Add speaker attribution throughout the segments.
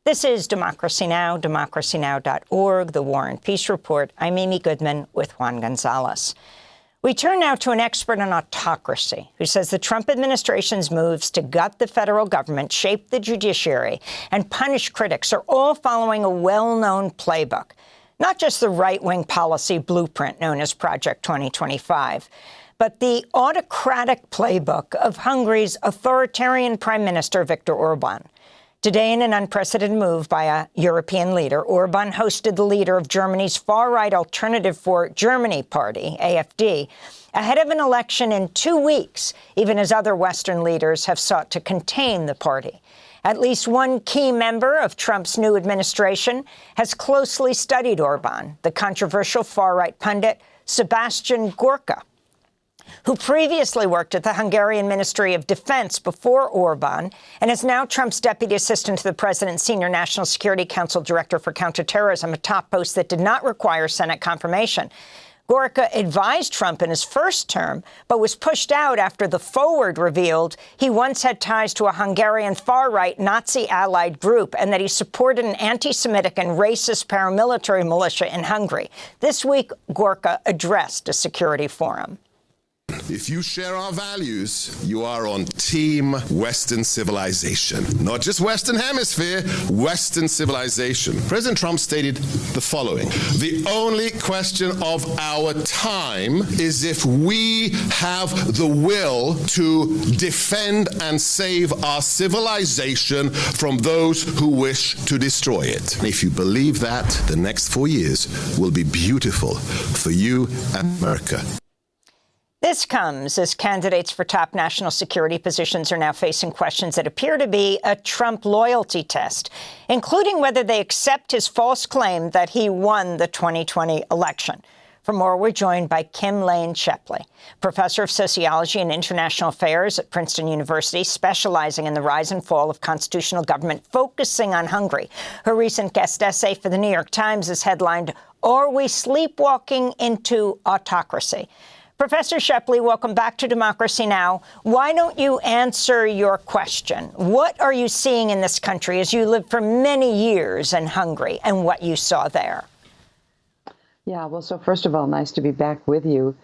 Speaker 1: This is Democracy Now!, democracynow.org, the War and Peace Report. I'm Amy Goodman with Juan Gonzalez. We turn now to an expert on autocracy who says the Trump administration's moves to gut the federal government, shape the judiciary, and punish critics are all following a well-known playbook, not just the right-wing policy blueprint known as Project 2025, but the autocratic playbook of Hungary's authoritarian Prime Minister Viktor Orbán. Today, in an unprecedented move by a European leader, Orbán hosted the leader of Germany's far-right Alternative for Germany party, AfD, ahead of an election in 2 weeks, even as other Western leaders have sought to contain the party. At least one key member of Trump's new administration has closely studied Orbán, the controversial far-right pundit Sebastian Gorka, who previously worked at the Hungarian Ministry of Defense before Orbán and is now Trump's deputy assistant to the president's senior National Security Council director for counterterrorism, a top post that did not require Senate confirmation. Gorka advised Trump in his first term, but was pushed out after The Forward revealed he once had ties to a Hungarian far-right Nazi-allied group and that he supported an anti-Semitic and racist paramilitary militia in Hungary. This week, Gorka addressed a security forum.
Speaker 2: If you share our values, you are on Team Western Civilization. Not just Western Hemisphere, Western Civilization. President Trump stated the following: the only question of our time is if we have the will to defend and save our civilization from those who wish to destroy it. If you believe that, the next 4 years will be beautiful for you and America.
Speaker 1: This comes as candidates for top national security positions are now facing questions that appear to be a Trump loyalty test, including whether they accept his false claim that he won the 2020 election. For more, we're joined by Kim Lane Scheppele, professor of sociology and international affairs at Princeton University, specializing in the rise and fall of constitutional government, focusing on Hungary. Her recent guest essay for the New York Times is headlined, "Are We Sleepwalking into Autocracy?" Professor Scheppele, welcome back to Democracy Now! Why don't you answer your question? What are you seeing in this country as you lived for many years in Hungary and what you saw there?
Speaker 3: Yeah, well, so first of all, nice to be back with you.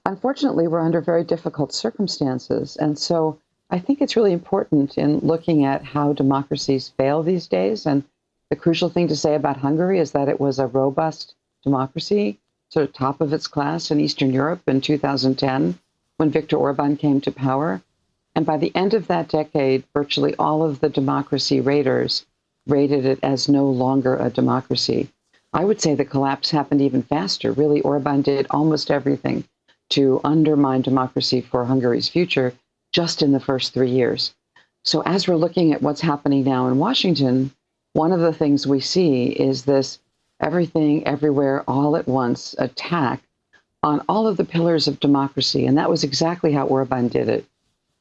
Speaker 3: Unfortunately, we're under very difficult circumstances. And so I think it's really important in looking at how democracies fail these days. And the crucial thing to say about Hungary is that it was a robust democracy, sort of top of its class in Eastern Europe in 2010 when Viktor Orbán came to power. And by the end of that decade, virtually all of the democracy raters rated it as no longer a democracy. I would say the collapse happened even faster. Really, Orbán did almost everything to undermine democracy for Hungary's future just in the first 3 years. So as we're looking at what's happening now in Washington, one of the things we see is this everything, everywhere, all at once attack on all of the pillars of democracy. And that was exactly how Orbán did it.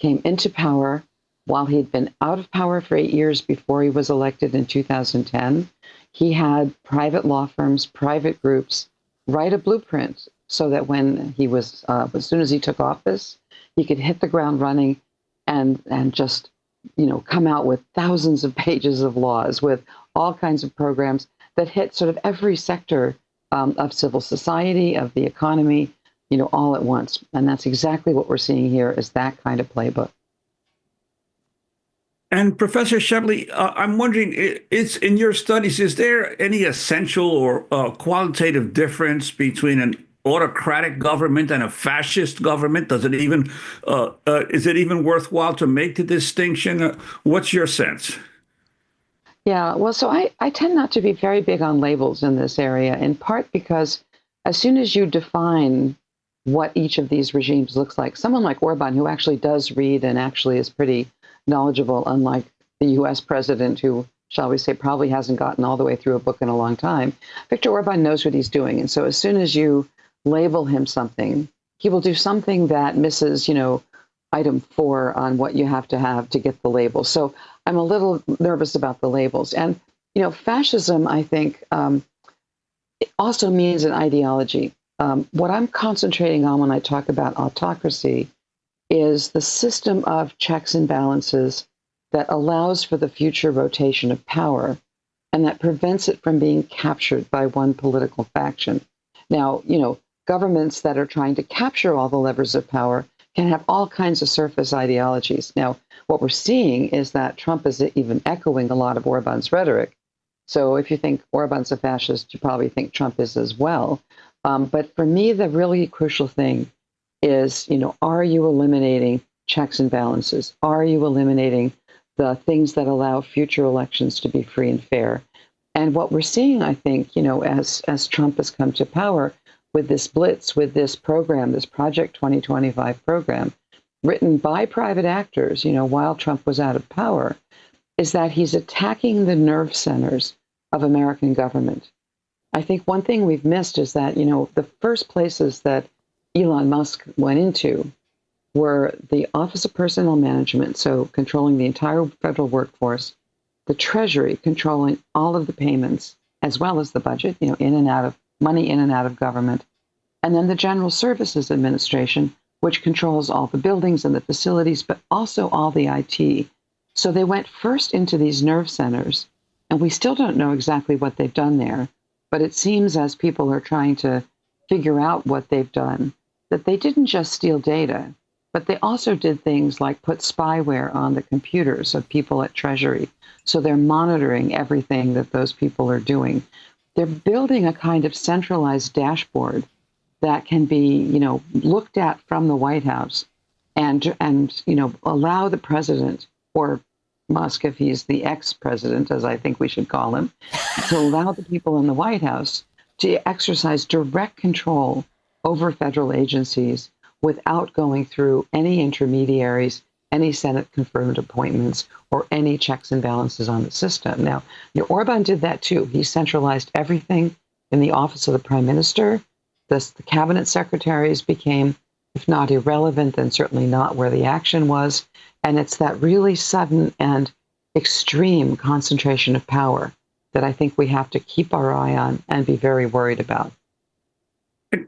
Speaker 3: Came into power while he'd been out of power for 8 years before he was elected in 2010. He had private law firms, private groups write a blueprint so that when he was, as soon as he took office, he could hit the ground running and just, come out with thousands of pages of laws with all kinds of programs that hit sort of every sector of civil society, of the economy, all at once. And that's exactly what we're seeing here is that kind of playbook.
Speaker 4: And Professor Scheppele, I'm wondering, it's in your studies, is there any essential or qualitative difference between an autocratic government and a fascist government? Does it even is it even worthwhile to make the distinction? What's your sense?
Speaker 3: Yeah, well, so I tend not to be very big on labels in this area, in part because as soon as you define what each of these regimes looks like, someone like Orbán, who actually does read and actually is pretty knowledgeable, unlike the U.S. president, who, shall we say, probably hasn't gotten all the way through a book in a long time, Viktor Orbán knows what he's doing. And so as soon as you label him something, he will do something that misses, item 4 on what you have to get the label. So I'm a little nervous about the labels. And, fascism, I think, it also means an ideology. What I'm concentrating on when I talk about autocracy is the system of checks and balances that allows for the future rotation of power and that prevents it from being captured by one political faction. Now, governments that are trying to capture all the levers of power can have all kinds of surface ideologies. Now, what we're seeing is that Trump is even echoing a lot of Orban's rhetoric. So if you think Orban's a fascist, you probably think Trump is as well. But for me, the really crucial thing is, are you eliminating checks and balances? Are you eliminating the things that allow future elections to be free and fair? And what we're seeing, I think, as Trump has come to power with this blitz, with this program, this Project 2025 program, written by private actors, while Trump was out of power, is that he's attacking the nerve centers of American government. I think one thing we've missed is that, the first places that Elon Musk went into were the Office of Personnel Management, so controlling the entire federal workforce, the Treasury controlling all of the payments, as well as the budget, in and out of money in and out of government, and then the General Services Administration, which controls all the buildings and the facilities, but also all the IT. So they went first into these nerve centers, and we still don't know exactly what they've done there, but it seems as people are trying to figure out what they've done, that they didn't just steal data, but they also did things like put spyware on the computers of people at Treasury. So they're monitoring everything that those people are doing. They're building a kind of centralized dashboard that can be, looked at from the White House and allow the president, or Musk, if he's the ex-president, as I think we should call him, to allow the people in the White House to exercise direct control over federal agencies without going through any intermediaries, any Senate-confirmed appointments, or any checks and balances on the system. Now, Orban did that too. He centralized everything in the office of the prime minister. The cabinet secretaries became, if not irrelevant, then certainly not where the action was. And it's that really sudden and extreme concentration of power that I think we have to keep our eye on and be very worried about.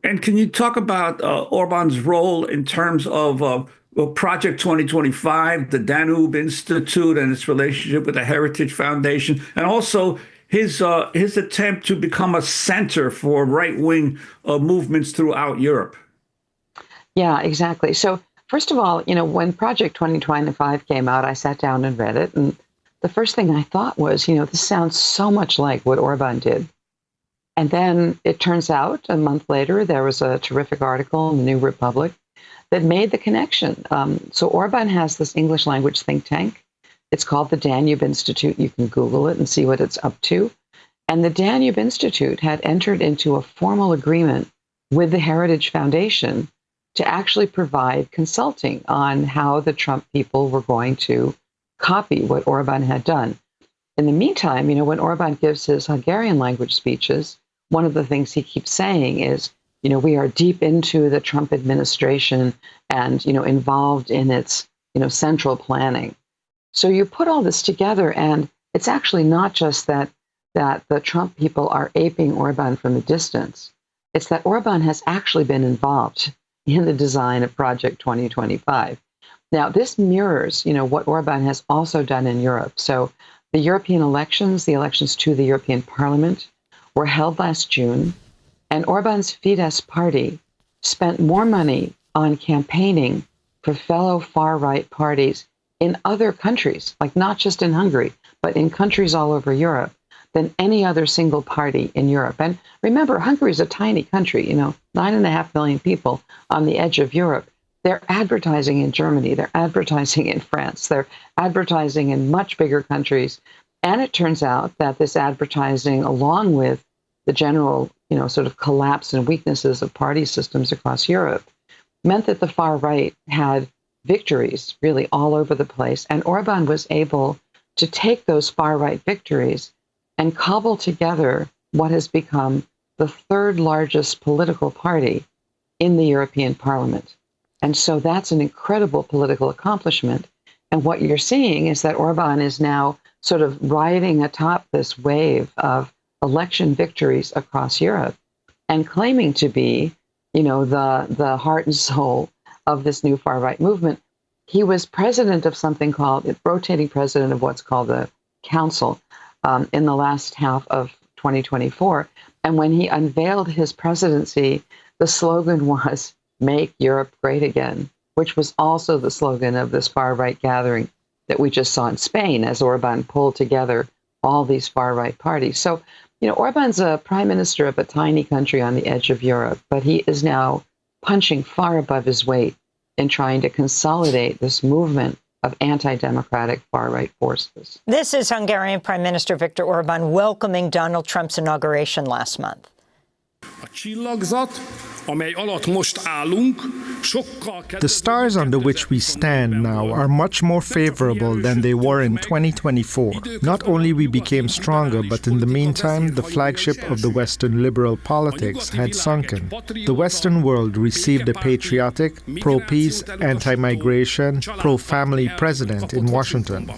Speaker 4: And can you talk about Orban's role in terms of Project 2025, the Danube Institute, and its relationship with the Heritage Foundation, and also his attempt to become a center for right-wing movements throughout Europe?
Speaker 3: Yeah, exactly. So first of all, when Project 2025 came out, I sat down and read it. And the first thing I thought was, this sounds so much like what Orban did. And then it turns out a month later, there was a terrific article in the New Republic that made the connection. So Orban has this English language think tank. It's called the Danube Institute. You can Google it and see what it's up to. And the Danube Institute had entered into a formal agreement with the Heritage Foundation to actually provide consulting on how the Trump people were going to copy what Orban had done. In the meantime, when Orban gives his Hungarian language speeches, one of the things he keeps saying is, we are deep into the Trump administration and, involved in its, central planning. So you put all this together, and it's actually not just that the Trump people are aping Orban from a distance. It's that Orban has actually been involved in the design of Project 2025. Now, this mirrors, what Orban has also done in Europe. So the European elections, the elections to the European Parliament, were held last June, and Orban's Fidesz party spent more money on campaigning for fellow far-right parties in other countries, like not just in Hungary, but in countries all over Europe, than any other single party in Europe. And remember, Hungary is a tiny country, 9.5 million people on the edge of Europe. They're advertising in Germany, they're advertising in France, they're advertising in much bigger countries. And it turns out that this advertising, along with the general, sort of collapse and weaknesses of party systems across Europe, meant that the far right had victories really all over the place. And Orban was able to take those far right victories and cobble together what has become the third largest political party in the European Parliament. And so that's an incredible political accomplishment. And what you're seeing is that Orban is now sort of riding atop this wave of election victories across Europe and claiming to be, the heart and soul of this new far-right movement. He was president of something called, rotating president of what's called the Council in the last half of 2024. And when he unveiled his presidency, the slogan was, "Make Europe Great Again," which was also the slogan of this far-right gathering that we just saw in Spain as Orbán pulled together all these far-right parties. So, Orbán's a prime minister of a tiny country on the edge of Europe, but he is now punching far above his weight in trying to consolidate this movement of anti-democratic far-right forces.
Speaker 1: This is Hungarian Prime Minister Viktor Orbán welcoming Donald Trump's inauguration last month.
Speaker 5: The stars under which we stand now are much more favorable than they were in 2024. Not only we became stronger, but in the meantime, the flagship of the Western liberal politics had sunken. The Western world received a patriotic, pro-peace, anti-migration, pro-family president in Washington.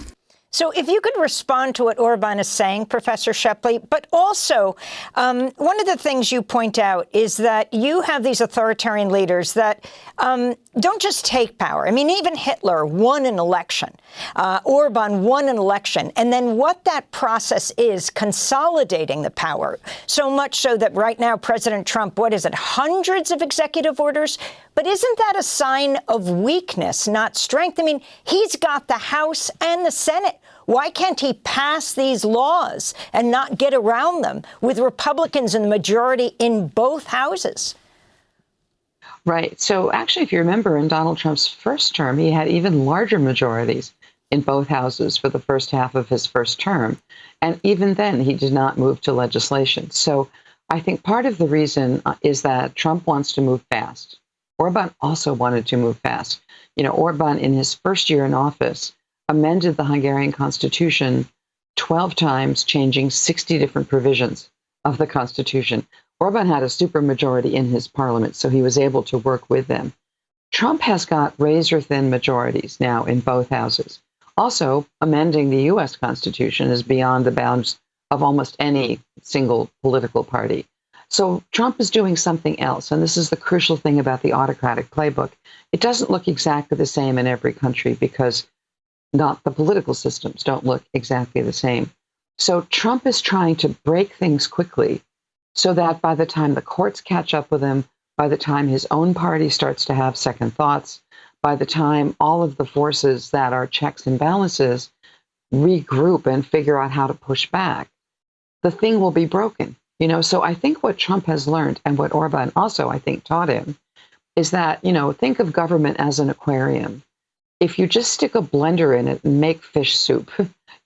Speaker 1: So if you could respond to what Orbán is saying, Professor Scheppele, but also one of the things you point out is that you have these authoritarian leaders that don't just take power. I mean, even Hitler won an election. Orbán won an election. And then what that process is, consolidating the power, so much so that right now President Trump, what is it, hundreds of executive orders? But isn't that a sign of weakness, not strength? I mean, he's got the House and the Senate. Why can't he pass these laws and not get around them with Republicans in the majority in both houses?
Speaker 3: Right. So actually, if you remember, in Donald Trump's first term, he had even larger majorities in both houses for the first half of his first term. And even then, he did not move to legislation. So I think part of the reason is that Trump wants to move fast. Orbán also wanted to move fast. Orbán, in his first year in office, amended the Hungarian constitution 12 times, changing 60 different provisions of the constitution. Orbán had a supermajority in his parliament, so he was able to work with them. Trump has got razor-thin majorities now in both houses. Also, amending the U.S. Constitution is beyond the bounds of almost any single political party. So Trump is doing something else, and this is the crucial thing about the autocratic playbook. It doesn't look exactly the same in every country because not the political systems don't look exactly the same. So Trump is trying to break things quickly so that by the time the courts catch up with him, by the time his own party starts to have second thoughts, by the time all of the forces that are checks and balances regroup and figure out how to push back, the thing will be broken. So I think what Trump has learned, and what Orbán also, I think, taught him, is that, think of government as an aquarium. If you just stick a blender in it and make fish soup,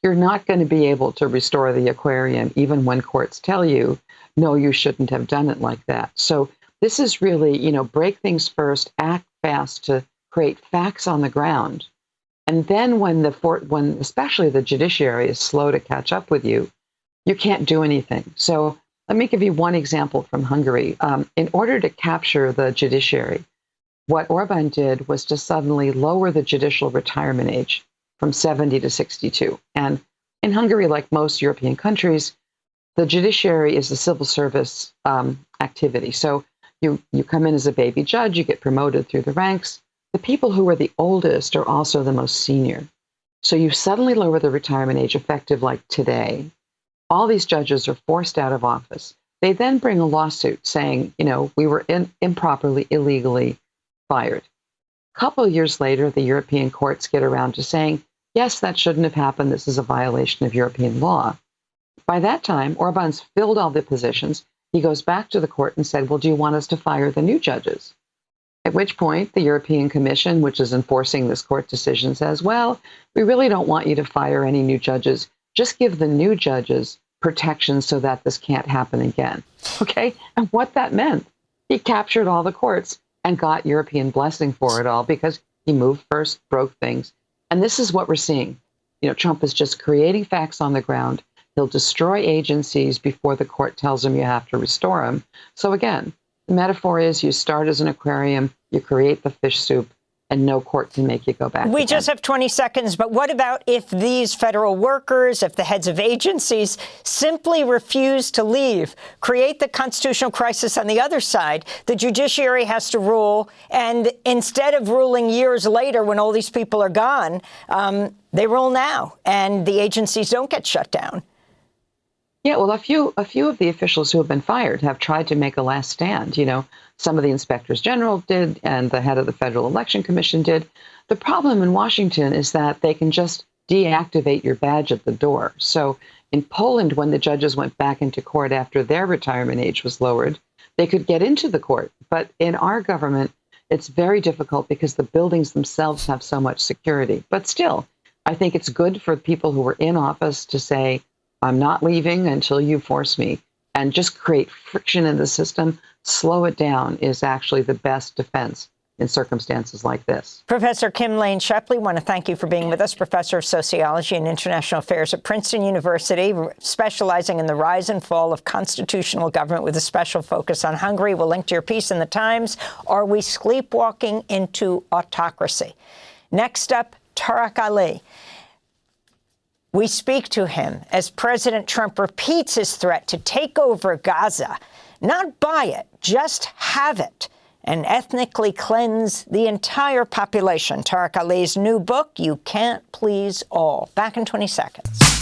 Speaker 3: you're not going to be able to restore the aquarium, even when courts tell you, no, you shouldn't have done it like that. So this is really, break things first, act fast to create facts on the ground. And then when especially the judiciary is slow to catch up with you, you can't do anything. So let me give you one example from Hungary. In order to capture the judiciary, what Orbán did was to suddenly lower the judicial retirement age from 70 to 62. And in Hungary, like most European countries, the judiciary is a civil service activity. So you come in as a baby judge, you get promoted through the ranks. The people who are the oldest are also the most senior. So you suddenly lower the retirement age effective like today. All these judges are forced out of office. They then bring a lawsuit saying, we were improperly, illegally fired. A couple of years later, the European courts get around to saying, yes, that shouldn't have happened. This is a violation of European law. By that time, Orbán's filled all the positions. He goes back to the court and said, well, do you want us to fire the new judges? At which point, the European Commission, which is enforcing this court decision, says, well, we really don't want you to fire any new judges. Just give the new judges protection so that this can't happen again. Okay? And what that meant, he captured all the courts and got European blessing for it all because he moved first, broke things. And this is what we're seeing. Trump is just creating facts on the ground. He'll destroy agencies before the court tells him you have to restore them. So again, the metaphor is you start as an aquarium, you create the fish soup, and no court can make you go back.
Speaker 1: We just have 20 seconds, but what about if these federal workers, if the heads of agencies simply refuse to leave, create the constitutional crisis on the other side? The judiciary has to rule, and instead of ruling years later when all these people are gone, they rule now, and the agencies don't get shut down.
Speaker 3: Yeah, well, a few of the officials who have been fired have tried to make a last stand. You know, some of the inspectors general did, and the head of the Federal Election Commission did. The problem in Washington is that they can just deactivate your badge at the door. So in Poland, when the judges went back into court after their retirement age was lowered, they could get into the court. But in our government, it's very difficult because the buildings themselves have so much security. But still, I think it's good for people who were in office to say, I'm not leaving until you force me, and just create friction in the system, slow it down is actually the best defense in circumstances like this.
Speaker 1: Professor Kim Lane Scheppele, I want to thank you for being with us, professor of sociology and international affairs at Princeton University, specializing in the rise and fall of constitutional government with a special focus on Hungary. We'll link to your piece in the Times. Are we sleepwalking into autocracy? Next up, Tariq Ali. We speak to him as President Trump repeats his threat to take over Gaza, not buy it, just have it, and ethnically cleanse the entire population. Tariq Ali's new book, You Can't Please All. Back in 20 seconds.